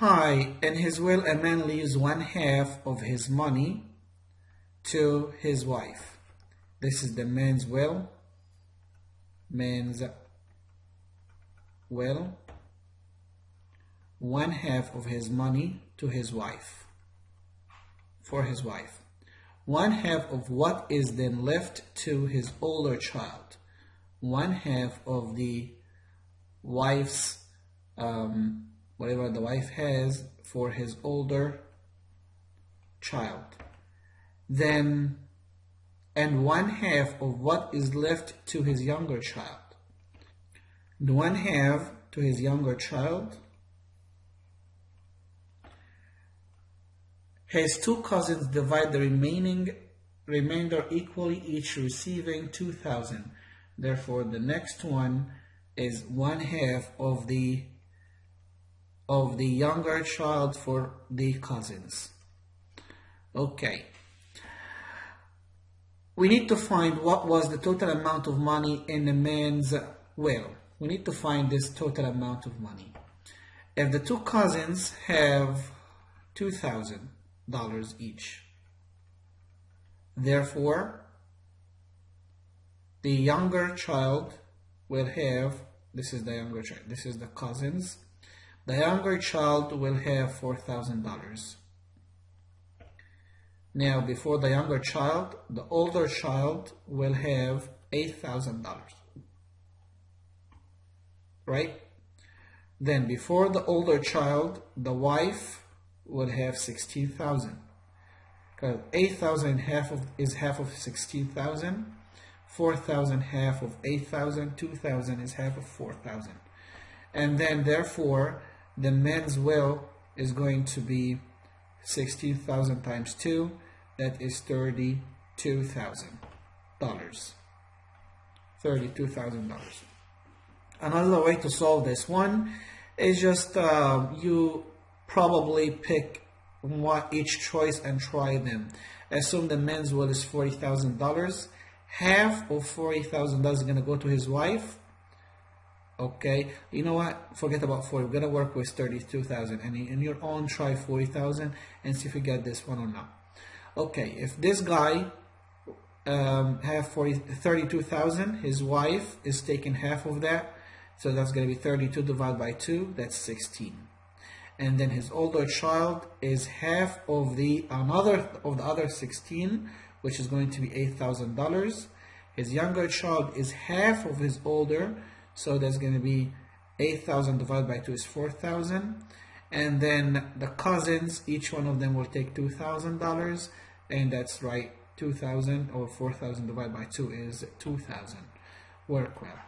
Hi, in his will, a man leaves one half of his money to his wife. This is the man's will. Man's will. One half of his money to his wife. For his wife. One half of what is then left to his older child. One half of the wife's whatever the wife has for his older child. Then, and one half of what is left to his younger child. The one half to his younger child. His two cousins divide the remainder equally, each receiving 2,000. Therefore, the next one is one half of the younger child for the cousins. Okay. We need to find what was the total amount of money in the man's will. We need to find this total amount of money. If the two cousins have $2,000 each, therefore, the younger child will have, this is the younger child, this is the cousins, the younger child will have $4,000. Now, before the younger child, the older child will have $8,000. Right? Then, before the older child, the wife will have 16,000. Because 8,000 is half of 16,000. 4,000 half of 8,000. 2,000 is half of 4,000. And then, therefore, the man's will is going to be 16,000 times 2. That is $32,000. $32,000. Another way to solve this one is just you probably pick each choice and try them. Assume the man's will is $40,000. Half of $40,000 is going to go to his wife. Okay, you know what? Forget about 40. We're going to work with 32,000. And in your own, try 40,000 and see if you get this one or not. Okay, if this guy have 32,000, his wife is taking half of that. So that's going to be 32 divided by 2. That's 16. And then his older child is half of the other 16, which is going to be $8,000. His younger child is half of his older, so that's going to be 8,000 divided by 2 is 4,000. And then the cousins, each one of them will take $2,000, and that's right, 2,000 or 4,000 divided by 2 is 2,000. Work well.